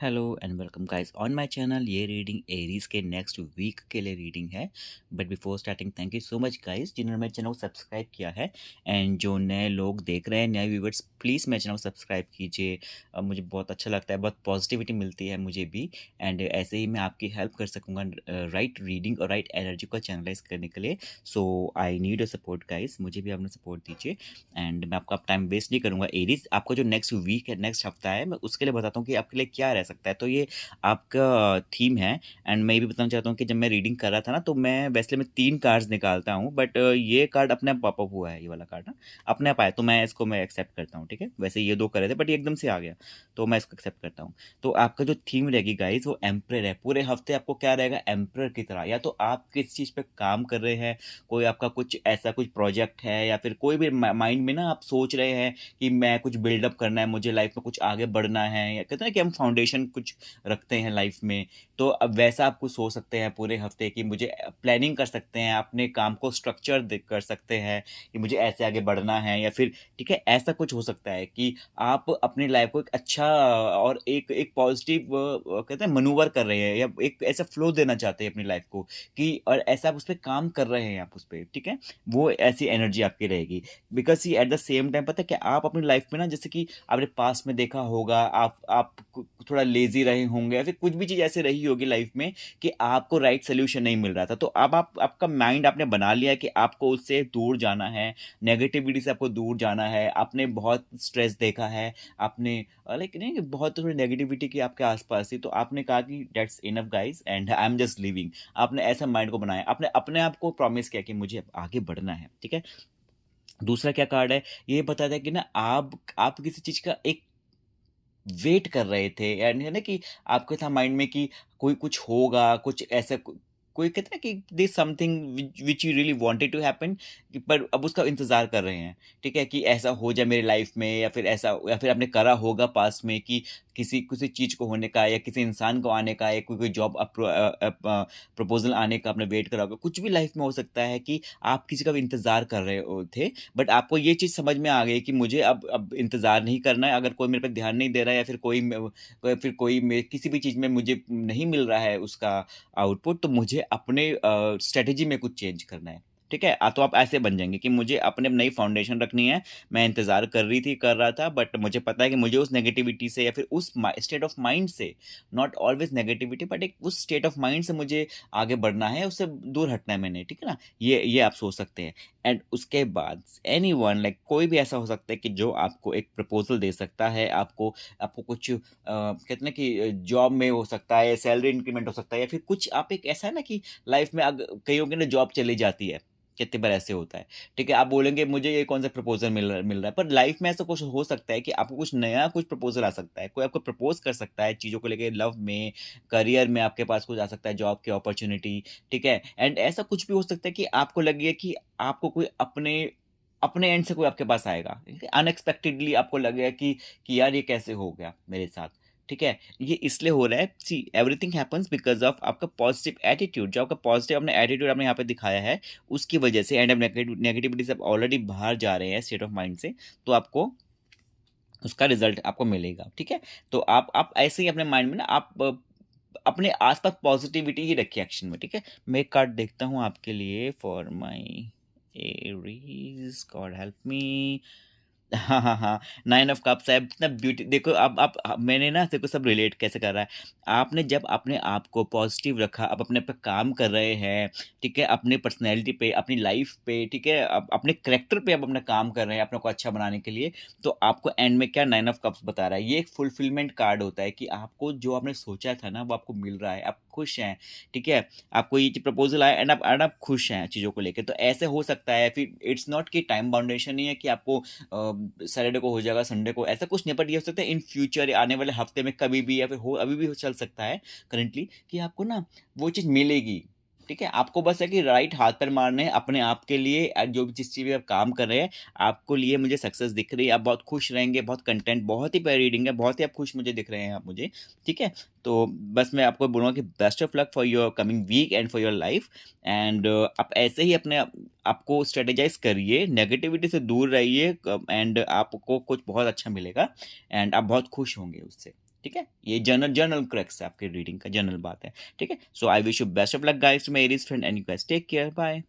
Hello and welcome guys on my channel. ये reading Aries के next week के लिए रीडिंग है। But before starting thank you so much guys जिन्होंने मेरे चैनल को सब्सक्राइब किया है। एंड जो नए लोग देख रहे हैं, नए व्यूवर्स, प्लीज़ मेरे चैनल को सब्सक्राइब कीजिए। मुझे बहुत अच्छा लगता है, बहुत पॉजिटिविटी मिलती है मुझे भी। एंड ऐसे ही मैं आपकी हेल्प कर सकूँगा राइट रीडिंग और राइट एनर्जी को चैनलाइज करने के लिए। So I need your support guys, मुझे भी अपना सपोर्ट दीजिए। एंड मैं आपका टाइम वेस्ट नहीं करूँगा। एरीज, आपको जो नेक्स्ट वीक है, नेक्स्ट हफ्ता है, मैं उसके लिए बताता हूँ कि आपके लिए क्या रह सकता है। तो ये आपका थीम है। एंड मैं ये भी बताना चाहता हूँ कि जब मैं रीडिंग कर रहा था ना, तो मैं वैसे मैं 3 कार्ड्स निकालता हूँ, बट ये कार्ड अपने आप पॉप अप हुआ है, ये वाला कार्ड ना अपने आप आया, तो मैं इसको मैं एक्सेप्ट करता हूँ। ठीक है, वैसे ये 2 कर रहे थे बट ये एकदम से आ गया, तो मैं इसको एक्सेप्ट करता हूँ। तो आपका जो थीम रहेगी गाइज वो एम्परर है। पूरे हफ्ते आपको क्या रहेगा, एम्परर की तरह। या तो आप किस चीज़ पे काम कर रहे हैं, कोई आपका कुछ ऐसा कुछ प्रोजेक्ट है, या फिर कोई भी माइंड में ना आप सोच रहे हैं कि मैं कुछ बिल्डअप करना है, मुझे लाइफ में कुछ आगे बढ़ना है, या कहते हैं ना कि हम फाउंडेशन कुछ रखते हैं लाइफ में। तो अब वैसा आप कुछ सोच सकते हैं पूरे हफ्ते की, मुझे प्लानिंग कर सकते हैं, अपने काम को स्ट्रक्चर कर सकते हैं कि मुझे ऐसे आगे बढ़ना है, या फिर ठीक है ऐसा कुछ हो सकता है कि आप अपनी लाइफ को एक अच्छा और एक एक पॉजिटिव कहते हैं मनूवर कर रहे हैं, या एक ऐसा फ्लो देना चाहते हैं अपनी लाइफ को कि, और ऐसा आप उस पर काम कर रहे हैं आप उस पर। ठीक है, वो ऐसी एनर्जी आपकी रहेगी। Because at the same time पता है कि आप अपनी लाइफ में ना, जैसे कि आपने पास्ट में देखा होगा, आप थोड़ा लेजी रहे होंगे, या फिर कुछ भी चीज़ ऐसे रही होगी लाइफ में कि आपको राइट सोल्यूशन नहीं मिल रहा था। तो अब आप आपका माइंड आपने बना लिया है कि आपको उससे दूर जाना है, नेगेटिविटी से आपको दूर जाना है। आपने बहुत स्ट्रेस देखा है, आपने लाइक नहीं कि बहुत थोड़ी नेगेटिविटी की आपके आसपास थी, तो आपने कहा कि dates enough guys and I am just living. आपने ऐसा माइंड को बनाया, आपने अपने आप को प्रॉमिस किया कि मुझे आगे बढ़ना है। ठीक है, दूसरा क्या कार्ड है, ये बताता है कि ना आप किसी चीज़ का एक वेट कर रहे थे, यानी है ना कि आपके था माइंड में कि कोई कुछ होगा, कुछ ऐसा कोई कहते हैं कि this something which you really wanted to happen, पर अब उसका इंतजार कर रहे हैं। ठीक है, कि ऐसा हो जाए मेरी लाइफ में, या फिर ऐसा, या फिर आपने करा होगा पास्ट में कि किसी किसी चीज़ को होने का, या किसी इंसान को आने का, या कोई कोई जॉब प्रपोजल आने का आपने वेट करा होगा। कुछ भी लाइफ में हो सकता है कि आप किसी का भी इंतजार कर रहे थे, बट आपको ये चीज़ समझ में आ गई कि मुझे अब इंतज़ार नहीं करना है। अगर कोई मेरे पे ध्यान नहीं दे रहा है, या फिर कोई किसी भी चीज़ में मुझे नहीं मिल रहा है उसका आउटपुट, तो मुझे अपने स्ट्रेटेजी में कुछ चेंज करना है। ठीक है, तो आप ऐसे बन जाएंगे कि मुझे अपने नई फाउंडेशन रखनी है। मैं इंतज़ार कर रहा था, बट मुझे पता है कि मुझे उस नेगेटिविटी से, या फिर उस स्टेट ऑफ माइंड से, नॉट ऑलवेज नेगेटिविटी, बट एक उस स्टेट ऑफ माइंड से मुझे आगे बढ़ना है, उससे दूर हटना है मैंने। ठीक है ना, ये आप सोच सकते हैं। एंड उसके बाद एनीवन, लाइक कोई भी ऐसा हो सकता है कि जो आपको एक प्रपोजल दे सकता है, आपको आपको कुछ कहते हैं ना कि जॉब में हो सकता है, सैलरी इंक्रीमेंट हो सकता है, या फिर कुछ आप एक ऐसा है ना कि लाइफ में कईयों की ना जॉब चली जाती है, कितनी बार ऐसे होता है। ठीक है, आप बोलेंगे मुझे ये कौन सा प्रपोजल मिल रहा है, पर लाइफ में ऐसा कुछ हो सकता है कि आपको कुछ नया कुछ प्रपोजल आ सकता है, कोई आपको प्रपोज कर सकता है चीज़ों को लेके, लव में, करियर में आपके पास कुछ आ सकता है, जॉब की अपॉर्चुनिटी। ठीक है, एंड ऐसा कुछ भी हो सकता है कि आपको लगे कि आपको कोई अपने अपने एंड से कोई आपके पास आएगा, अनएक्सपेक्टेडली आपको लगेगा कि यार ये कैसे हो गया मेरे साथ। ठीक है, ये इसलिए हो रहा है, see everything happens because of आपका पॉजिटिव एटीट्यूड। जो आपका पॉजिटिव अपने एटीट्यूड आपने यहाँ पे दिखाया है, उसकी वजह से। एंड अब नेगेटिविटी से आप ऑलरेडी बाहर जा रहे हैं स्टेट ऑफ माइंड से, तो आपको उसका रिजल्ट आपको मिलेगा। ठीक है, तो आप ऐसे ही अपने माइंड में ना आप अपने आसपास पॉजिटिविटी ही रखिए एक्शन में। ठीक है, मैं एक कार्ड देखता हूँ आपके लिए for my Aries, God help me. हाँ, हाँ, हाँ। 9 ऑफ कप्स है, इतना ब्यूटी देखो। अब आप मैंने ना देखो सब रिलेट कैसे कर रहा है। आपने जब अपने आप को पॉजिटिव रखा, अब अपने पे काम कर रहे हैं, ठीक है, अपनी पर्सनैलिटी पे, अपनी लाइफ पे, ठीक है, अपने करैक्टर पे आप अपना काम कर रहे हैं अपने को अच्छा बनाने के लिए, तो आपको एंड में क्या 9 ऑफ कप्स बता रहा है। ये एक फुलफिलमेंट कार्ड होता है कि आपको जो आपने सोचा था ना, वो आपको मिल रहा है, आप खुश हैं। ठीक है, आपको ये प्रपोज़ल आया, एंड आप खुश हैं चीज़ों को लेके। तो ऐसे हो सकता है, फिर इट्स नॉट कि टाइम बाउंडेशन नहीं है कि आपको सैटरडे को हो जाएगा, संडे को, ऐसा कुछ नहीं। बट ये हो सकता है इन फ्यूचर, आने वाले हफ्ते में कभी भी, या फिर हो अभी भी चल सकता है करंटली, कि आपको ना वो चीज़ मिलेगी। ठीक है, आपको बस है कि राइट हाथ पैर मारने हैं अपने आप के लिए। जो भी जिस चीज़ में आप काम कर रहे हैं, आपको लिए मुझे सक्सेस दिख रही है, आप बहुत खुश रहेंगे, बहुत कंटेंट, बहुत ही प्यारी रीडिंग है, बहुत ही आप खुश मुझे दिख रहे हैं आप मुझे। ठीक है, तो बस मैं आपको बोलूँगा कि best of luck for your coming week and for your life. And आप ऐसे ही अपने आपको स्ट्रेटेजाइज करिए, नेगेटिविटी से दूर रहिए, एंड आपको कुछ बहुत अच्छा मिलेगा, एंड आप बहुत खुश होंगे उससे। ठीक है, ये जर्नल जर्नल क्रैक्स है आपके रीडिंग का, जर्नल बात है, ठीक है। So I wish you best of luck guys, to my Aries friend, and you guys take care, bye.